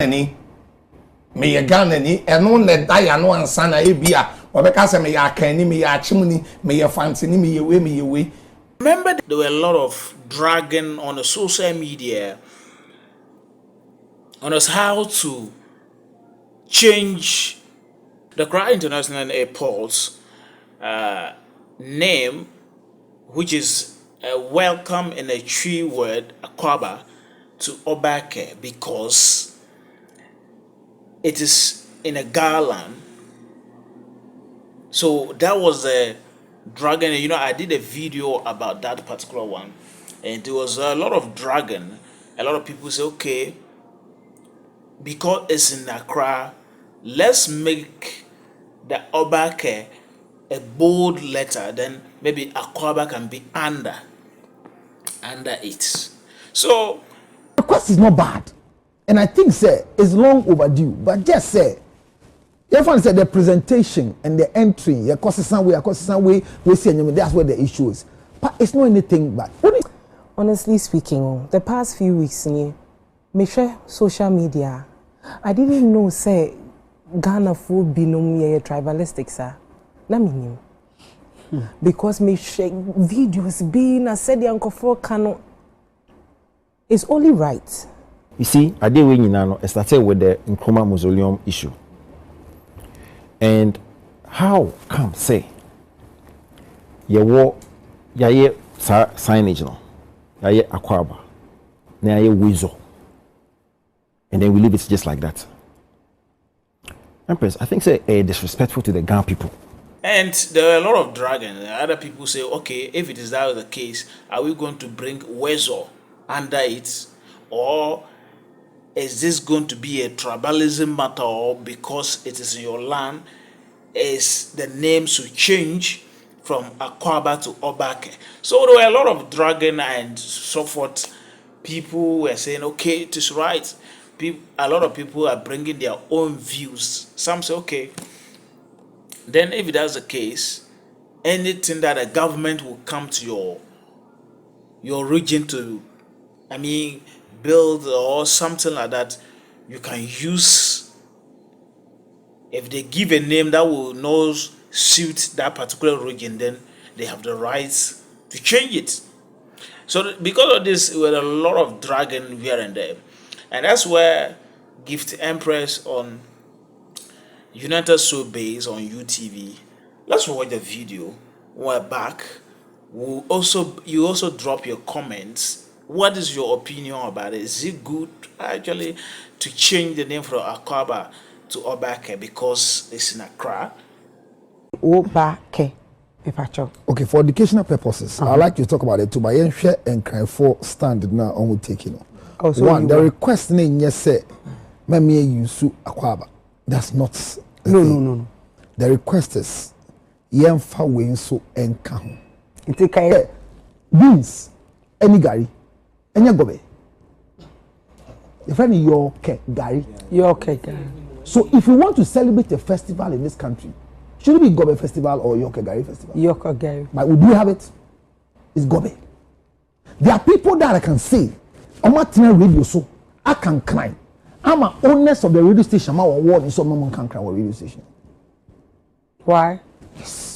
Any me a gun any and on the diano and sana ebia or because me ya canny me ya chimney me ya fancy me away. Remember, there were a lot of dragging on the social media on us how to change the Accra International Airport's name, which is a welcome in a tree word, Akwaaba, to Oobakɛ, because it is in a garland. So that was a dragon. You know, I did a video about that particular one, and there was a lot of dragon. A lot of people say, okay, because it's in Accra, let's make the Oobakɛ a bold letter, then maybe Akwaaba can be under it. So the request is not bad, and I think say it's long overdue, but just say you find say the presentation and the entry, your consistent way, we see that's where the issue is. But it's not anything bad. Honestly speaking, the past few weeks, me share social media. I didn't know say Ghana food binom ye tribalistic sir. Na minim. Because me share videos being a said yanko for cano. It's only right. You see, I did when you started with the Nkrumah Mausoleum issue. And how come say ye signage no, ye Akwaaba, na ye Weasel, and then we leave it just like that. Empress, I think say disrespectful to the Ghana people. And there are a lot of dragons. Other people say, okay, if it is that the case, are we going to bring Weasel under it, or is this going to be a tribalism matter, or because it is in your land, is the name should change from Akwaaba to Oobakɛ? So there were a lot of dragon and so forth. People were saying, okay, it is right. A lot of people are bringing their own views. Some say, okay, then if that's the case, anything that a government will come to your region to, build or something like that, you can use. If they give a name that will not suit that particular region, then they have the rights to change it. So because of this, there were a lot of dragon here and there. And that's where Gift Empress on United Showbiz on UTV. Let's watch the video. We're back. You also drop your comments. What is your opinion about it? Is it good actually to change the name from Akwaaba to Oobakɛ because it's in Accra? Oobakɛ. Okay, for educational purposes, I like to talk about it too. But I share and kind of stand now on with taking. Oh, so one, the request name yes say, "Me use Akwaaba." That's not. No. The request is, "Yemfa we so enka." It beans, any gari. Gobe. The friend is your Gary. So if you want to celebrate a festival in this country, should it be Gobe Festival or Yoke Gari Festival? Yoke Gari. But we do have it. It's Gobe. There are people that I can say, I'm not in a radio so I can cry. I'm an owners of the radio station. I'm a ward in some moment can cry on radio station. Why? Yes.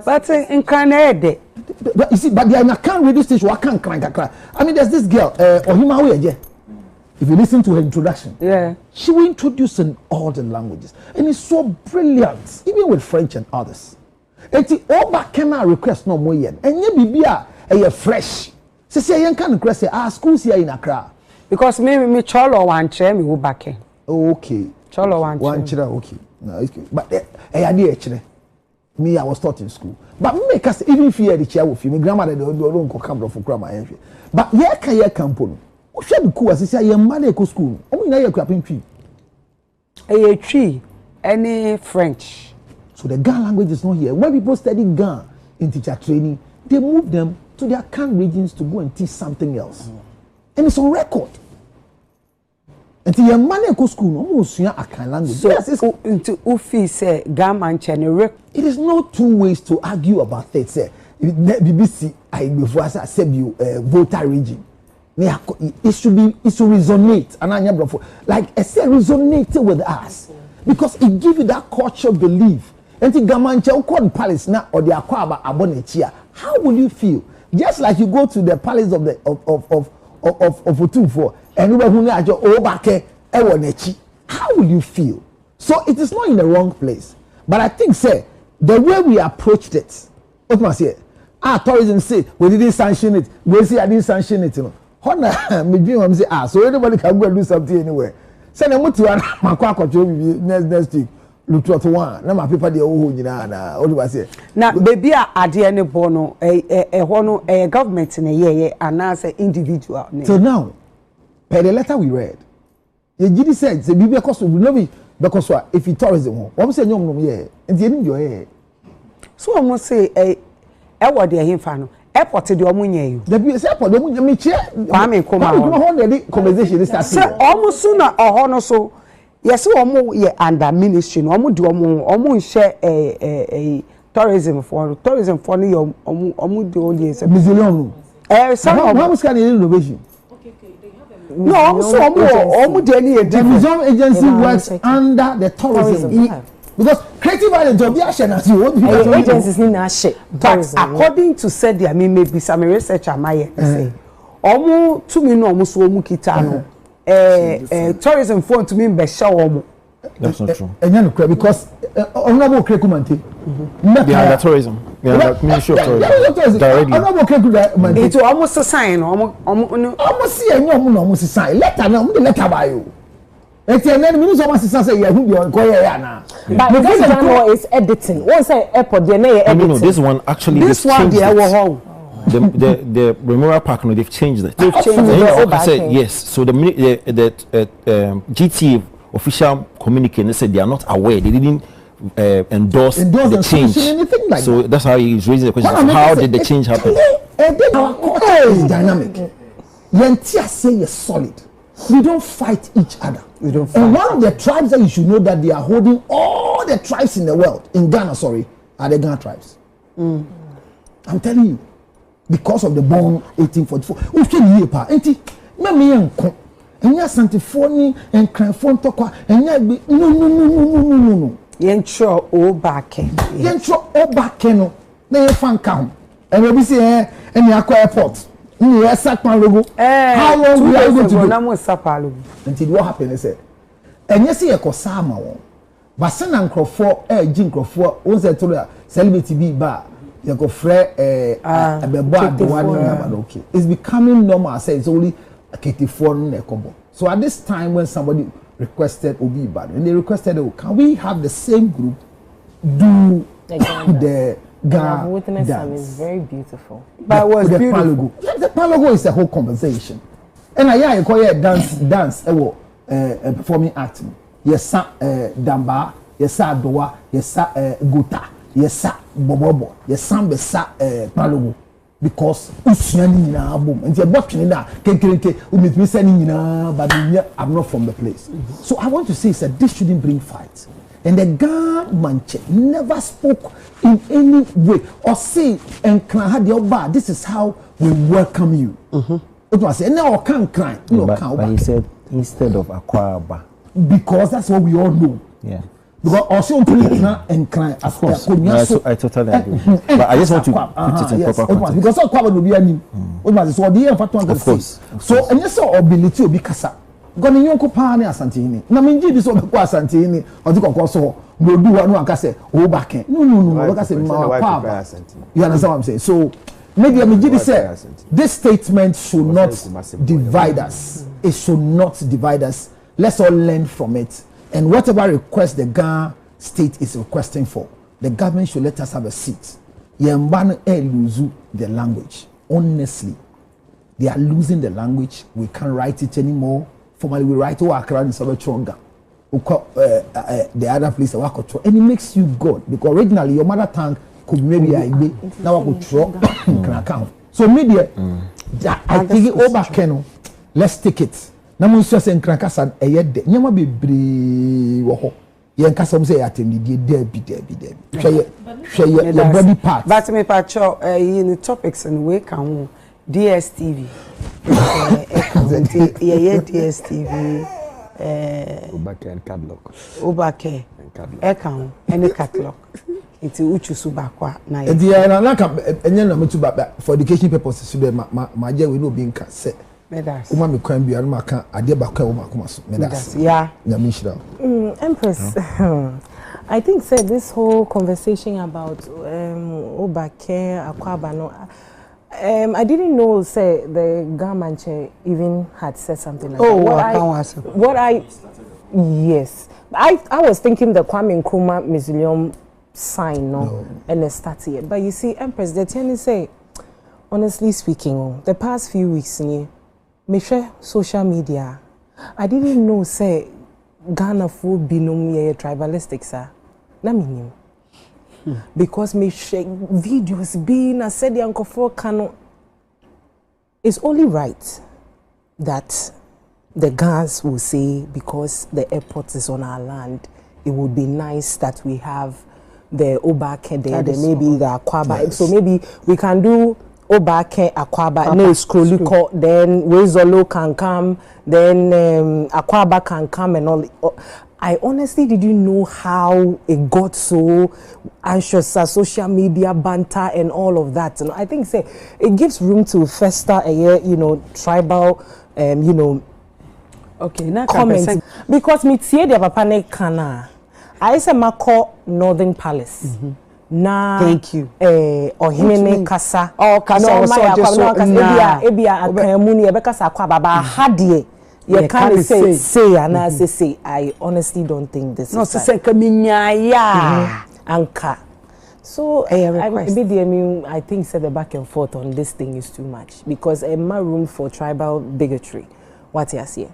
But in Canada, you see, but they are in a can radio station. I can't cry. I mean, there's this girl, Ohima. If you listen to her introduction, she will introduce in all the languages, and it's so brilliant, even with French and others. And the Oobakɛ request no more yet, and you be a fresh. Say you can request our schools here in Accra because me cholo one chair me Oobakɛ. Okay. Cholo one chair. Okay. No, okay. But actually. Me, I was taught in school. But me, cause even if you had the chair with you, my grandmother don't come from grandma. But here can you come? What should be cool as I say, your mother go school. Only now you're clapping tree. A tree, any French. So the Ghana language is not here. When people study Ghana in teacher training, they move them to their can regions to go and teach something else. And it's on record. Until your money go school, no more Akan language. So yes, into Ufi say Gaman Chenere. It is not two ways to argue about it. Say BBC I before I said you voter region. it should resonate. And like I said, resonate with us because it gives you that cultural belief. And the Gamanche called palace now or the Akwaaba Abonechia. How will you feel? Just like you go to the palace of the of Otumfo and you Oobakɛ Ewonechi. How will you feel? So it is not in the wrong place. But I think say the way we approached it, what must say? Tourism say we didn't sanction it. We say I didn't sanction it. You know, me dream say so anybody can go and do something anywhere. Send them to an next week. Lutterodt one. Now my people they all na. What do I say? Now baby ade any bono a government in a year and as an individual. So now, per the letter we read, the GD said the baby cost will not be because if you tourism, what say young no here and the end your hair. So I must say what they are infano. Airport the omunye. The airport the omunye chair. I mean come on the conversation is starting. So almost sooner or hono so. Yes, omo ye under ministry. Omo do omo share a tourism for ni omo do only say million. Some how much can innovation? Okay, they have a no, so omo dey any the museum agency works under the tourism. Because creative island to be action as you want agencies need na share. But according to said I mean maybe some research am I say omo to me no omo so omo kita no tourism phone to me be show. That's not true. Because honorable Krekumante. Behind the tourism. Behind the Ministry of Tourism. Directly. Honorable Krekumante. It's almost a sign. Almost see a young almost a sign. Letter no, the letter by you. It's a name means almost a say who you are going now. But because the law is editing. Once I airport, they may editing. No, this one actually. This one they are home. The Memorial Park, no, they've changed it. They've changed it. I said yes. So the GTA official communique, they said they are not aware. They didn't endorse the change. Like so that's how he's raising the question. How did the change happen? Our culture is dynamic. Yentia say you're solid. We don't fight each other. We don't fight. And one of the tribes that you should know that they are holding all the tribes in the world, in Ghana, are the Ghana tribes. I'm telling you. Because of the bomb 1844. Uche yepa. Enti me yanko. Enya santifoni en kranfon tokwa. Enya no. Yentro Oobakɛ. Yentro Oobakɛ no. Na ye fan kam. And we say any Akwa airport. Ni Sakpan logo. How long we are going to do? Na mo Sakpan logo. Until what happened is enya se ye kosama won. Ba se na nkrofo ji nkrofo won se to celebrity bi ba. It's becoming normal. Say it's only a K4 So at this time when somebody requested Obi Ibadan and they requested, can we have the same group do the Ghana dance? It's very beautiful. But it was beautiful. The Palogo is a whole conversation. And I call it dance performing act. Yes, Damba, yes, Doa, yes, Gota. Yes, sir, Bobo. Yes, Sambe, sir, Palogo. Because Usiani na boom. And you're watching that. With me sending but I'm not from the place. So I want to say that this shouldn't bring fights. And the Manche never spoke in any way or say, and this is how we welcome you. It was say, no, can't cry. But he said instead of Akwaaba. Because that's what we all know. Yeah. Because also and cry of course. I totally agree. But I just want to put it in proper context. Because Akwaaba will be any. So the of course. So and yes, ability will be kasa. Goni yonko pa ne asantini. Na menji bi so be kwa asantini. Odi kokko so no do one aka say Oobakɛ. No. Aka say Akwaaba. You understand what I'm saying? So maybe menji say this statement should not divide us. It should not divide us. Let's all learn from it. And whatever request the Ghana state is requesting for, the government should let us have a seat. Yembano lose the language. Honestly, they are losing the language. We can't write it anymore. Formally, we write Akra in Sabachonga. The other place, and it makes you good because originally your mother tongue could maybe now I could throw account. So media, I think Oobakɛ, let's take it. Na mo nso se nkranka eyede nyama bebre wo ho ye nka som se atendidie dabi hwe your body part but me pa cho in the topics and we can DSTV Yeah, DSTV. Oobakɛ and catalog. Oobakɛ. Account any catalog. It's uchu subakwa na. And na ka enye na metu ba for education purposes so de ma je we no be nka se. Medas. Uma me kwan bia no maka ade ba kwa uma kuma so. Medas. Yeah. Nyame shira. Empress. I think said this whole conversation about Oobakɛ, Akwaaba no I didn't know say the government even had said something like that. Yes. I was thinking the Kwame Nkrumah Mausoleum sign no and the start here. But you see, Empress, the thing is say, honestly speaking, the past few weeks me share social media. I didn't know say Ghana for binom ye tribalistic sir. Na minim. Because me share videos being a said the uncle for cano. It's only right that the Ghans will say because the airport is on our land, it would be nice that we have the Oobakɛ there, maybe the Akwaaba. Yes. So maybe we can do Oobakɛ, Akwaaba, no Skroliko, then Wezolo can come, then Akwaaba can come and all. I honestly didn't know how it got so anxious, social media banter and all of that. I think say it gives room to fester tribal, okay, now comments. Because me tie the papa ne kana. I say mako Northern Palace. Na thank you. Ohimene kasa. Oh, kasa no, also just ebia akamuni ebekasa Akwaaba hadie. You can't say and I say I honestly don't think this no, is say kaminya anka. So I think say the back and forth on this thing is too much because my room for tribal bigotry. What you say?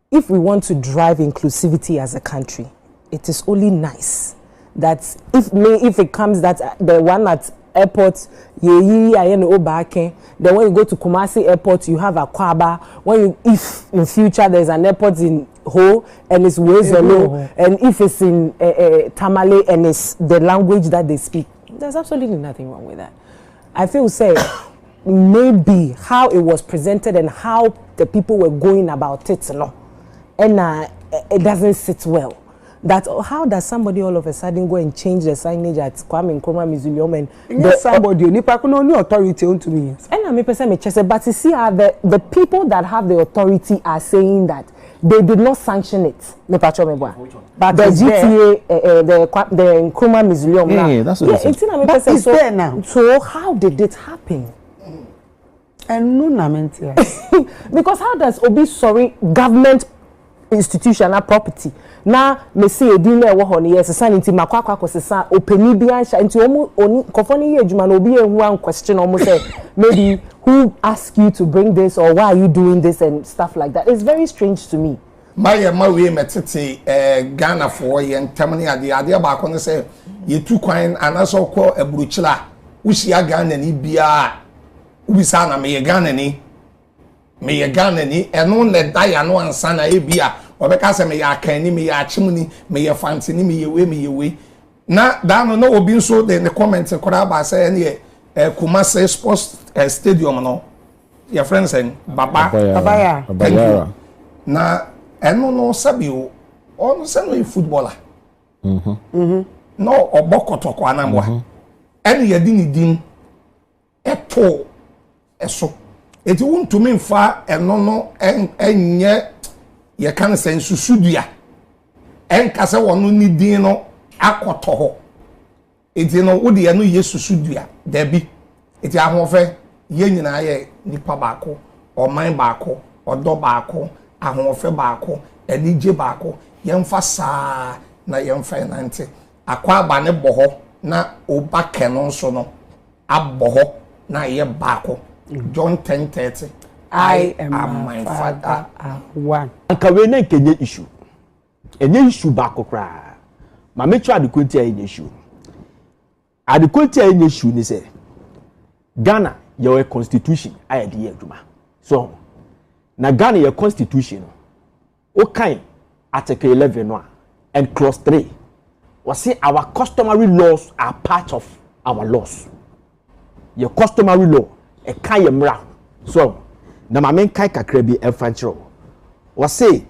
If we want to drive inclusivity as a country, it is only nice that if it comes that the one at airport Oobakɛ, then when you go to Kumasi airport you have Akwaaba. If in future there's an airport in Ho and it's Wezolo, and if it's in Tamale and it's the language that they speak, there's absolutely nothing wrong with that. I feel say maybe how it was presented and how the people were going about it, and it doesn't sit well. That how does somebody all of a sudden go and change the signage at Kwame Nkrumah Mausoleum and somebody no authority to me. And I person me chese, but you see how the people that have the authority are saying that they did not sanction it. But the GTA, the Nkrumah Mausoleum. Yeah, that's what but it's there now. So how did it happen? And no, because how does Obi sorry government institutional property na me say edin na ewo ho ne yes sanity makwakwa kosesa opani bi ansha nti omo oni kofoni ye adwuma na obi ehu an question omo say maybe who asked you to bring this or why are you doing this and stuff like that. It's very strange to me. My we metete Ghana for ye ntamani ade ba ko ne say ye tu kwan anaso ko eburuchila usia Ghana ni bia ubisa na me Ghana ni eno ne da ya no ansa na ebia obeka se me ya kan ni me ya chimuni me ya fanti ni me ye we na da no obi nso de ne comment kora ba say ne Kumasi sports stadium no your friends and baba na eno no sabi o no se no footballer no obokotoko anamwa ene ye di ni din eto eso eti wuntumi mfa eno no enye ye kan sen susudua enka se wono ni din no akoto ho eti no wo de eno ye susudua da bi eti ahofe ye nyina ye nipa baako oman baako odo baako ahofe baako enije baako ye mfa saa na ye mfa nante Akwaaba ne boho na Oobakɛ no so no aboho na ye baako John 10:30. I am my father. One. Ankawe na kenye issue. Enye issue baako kra. Ma me twa adekwenti enye issue. Adekwenti enye issue ni say Ghana your constitution ayede ye adwuma. So na Ghana your constitution o kan article 11 no and clause 3 we say our customary laws are part of our laws. Your customary law e kan ye mra. So na ma men kai kakra bi enfanchiro was say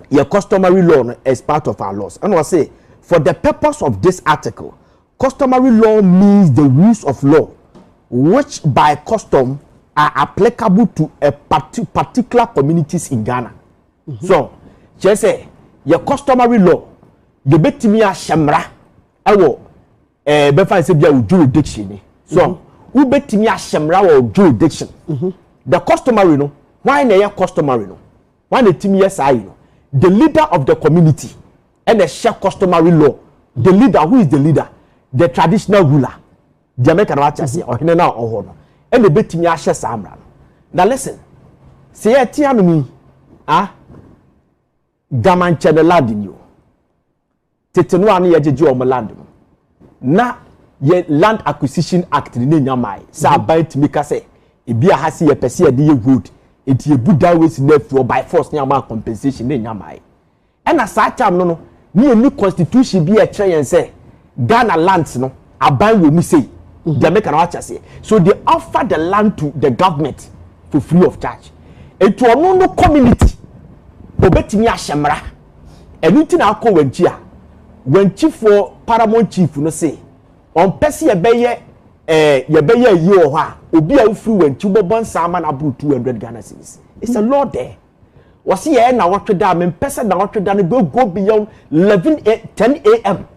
your customary law is part of our laws and was say for the purpose of this article customary law means the rules of law which by custom are applicable to a particular communities in Ghana. So, just say your customary law, you bet me a shamra, I will befa say be jurisdiction. So, who bet me a shamra or jurisdiction? The customary no, why na customary no? Why the team yes I know? The leader of the community and the share customary law. The leader, who is the leader? The traditional ruler. The American watchers or Hina or Hono. And the bet me a share samra. Now listen, say a tianumi, Gamanche the land in you. Tetenuani yajeju o land. Na ye Land Acquisition Act ni nyamai. Sa bite me kase. Ebi a hasi ye pese ye de road. Eti ye buda ways nephew by force nyama compensation ni nyamai. And as sa time no ni constitution bi e kire yen say Ghana lands no aban wo mu say. They make an watch say. So they offer the land to the government for free of charge. And to no community. Obetimi ashemra. Anything na akọ wenchi a. Wenchi for paramount chief no say. On pese ye beye yi o ha. Obi a ufri wenchi bobon sama na bru 200 Ghana cedis. It's a law there. Was ye na watwe da me pese na watwe da no go beyond 10 a.m.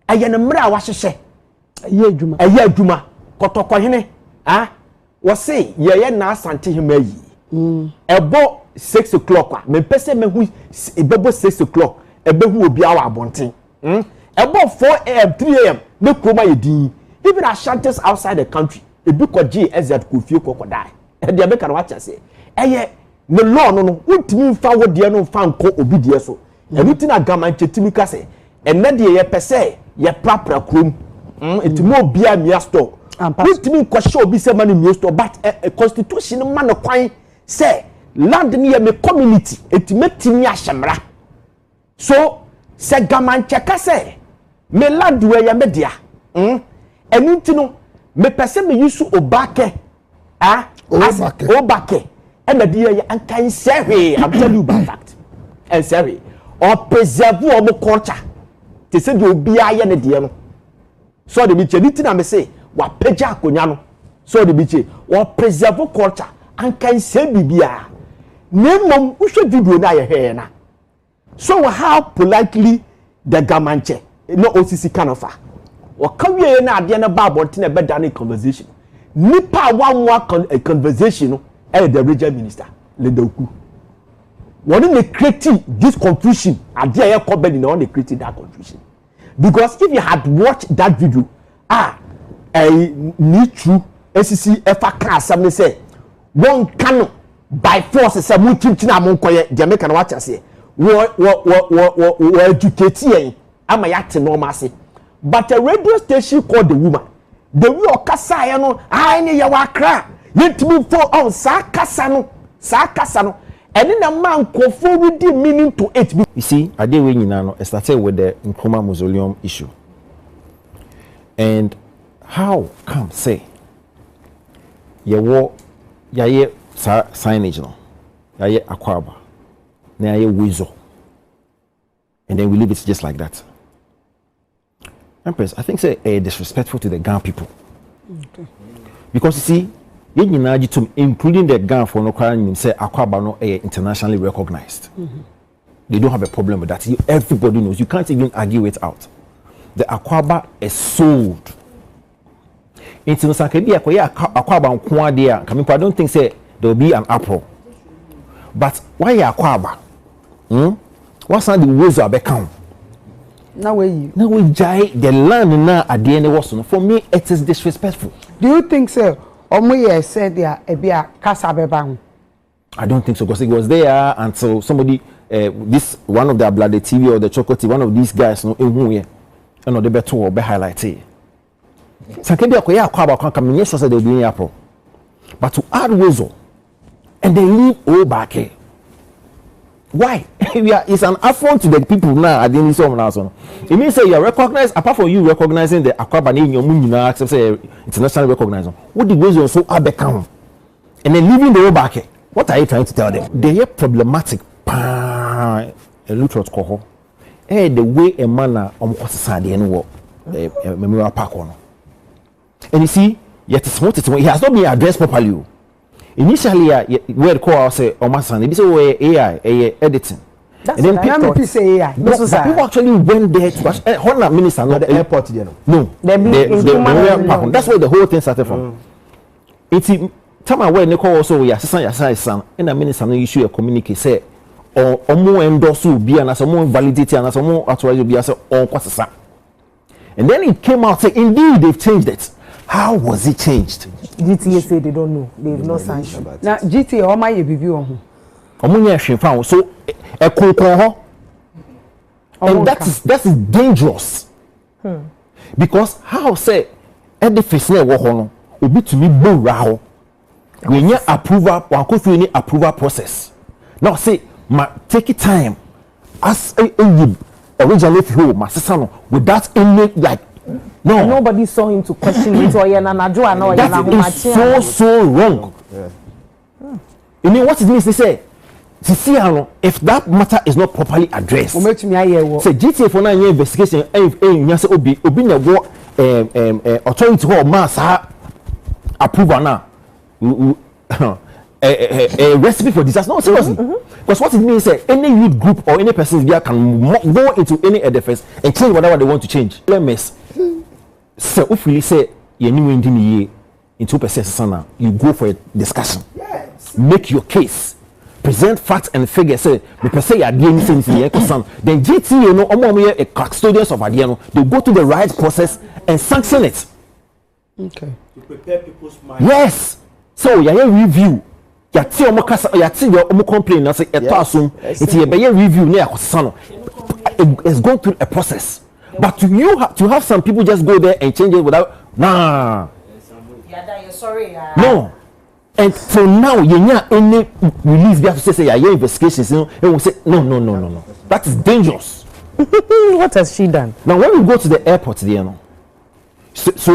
Aye na mra wa hyehye. Aye adwuma. Kotoko hene. Was say ye na asante hema yi. Ebo 6 o'clock me pese me hu ebebo 6 o'clock ebehu obi awa abonten ebo 4 a.m. 3 a.m. me kroma yedin even ashantes outside the country ebi ko G ezet ko fie ko die e de be kan watch say eye ne law no untimi mfa wo de no mfa nko obi de so enuti na gamanche timi ka say enne de ye pese ye prapra krom etimo obi a mia store untimi ko show obi se man mia store but a constitution man kwan say land near me community etimetimi ashemra so se gamanche ka say me land we ya media enu no me pese me use Oobakɛ Oobakɛ and the dear and say I'm telling you about that and say or preserve our culture te say do bia ye ne de no so the biche anything I say wa peja akonya no so the biche or preserve culture and can say bibia Nemom ushe video na ye na. So how politely the gamanche no osisi kanofa. Wa kawie na ade na ba bonte na beda na conversation. Nipa wanwa conversation no the regional minister Ledoku. Wọ́n dey create this confusion ade ya company na wọ́n create that confusion. Because if you had watched that video need to SCC efa kan asem say one kano by force say mu tintina mo nkoye de make na watch say wo educate yen ama ya te normal say but a radio station called the woman the way okasa ye no ai ne ya wakra yetimi fo on sa kasa no ene na man kofo we di meaning to it. You see ade we nyina no started with the Nkrumah mausoleum issue and how come say yaye signage no yaye Akwaaba na yaye Weasel and then we leave it just like that. Empress, I think say disrespectful to the Ghana people. Okay. Because you see including the Ghana for no crime say Akwaaba no internationally recognized. They don't have a problem with that. Everybody knows. You can't even argue it out. The Akwaaba is sold. I don't think say there will be an uproar. But why Akwaaba? What's not the ways of account? Now we jai the land now at the end of for me it is disrespectful. Do you think so? Omoye said there a casa bebang. I don't think so because it was there until somebody this one of the bloody TV or the chocolate one of these guys no and the better or be highlighted. Sakedi akoya Akwaaba kan come yes so they be April. But to add Weasel and they leave Oobakɛ. Why? It's an affront to the people now at the end of it means say you recognize apart from you recognizing the Akwaaba name your munina accept say international recognized. What the Weasel so abekam? and then leaving the Oobakɛ. What are you trying to tell them? They are problematic. A Lutterodt koho. The way a man Sunday and what Memorial Park on. And you see, yet he has not been addressed properly. Initially, where call say Sunday, this way AI editing. That's and then people say AI. People actually went there to watch. Honor minister, not the airport, you know. No, the Memorial Park. That's where the whole thing started from. It's time where they call also your son, and the minister issue a communique say. Or more endorse will be and as a more validity and as a more authorized will be as a on. And then it came out say indeed they've changed it. How was it changed? GTA say they don't know. They've not signed. Now GTA how my review on. So a cool and that is dangerous. Because how say edifice na wo ho no obi to me bo raho. We need approval, one go through any approval process. Now say take it time as originally my sister without any like no and nobody saw him to question it or that is so wrong. You mean what it means? They say if that matter is not properly addressed say GTA for 9 year investigation you say obi na go authority or mass approval now a recipe for disaster. No, seriously. Because what it means is any youth group or any person here can go into any edifice and change whatever they want to change. Let's so if we say you new into person you go for a discussion. Yes. Make your case. Present facts and figures. Say the person you are doing things here then GT a custodians of Adiano, they go to the right process and sanction it. Okay. To prepare people's minds. Yes. So you review. Yati omo kasa yati your omo complain na say eto asum enti ye be review na yakosa no it's going through a process but you have to have some people just go there and change it without you're sorry no and so now you nya any release be have to say your investigations and we say no that is dangerous. What has she done? Now when we go to the airport there no so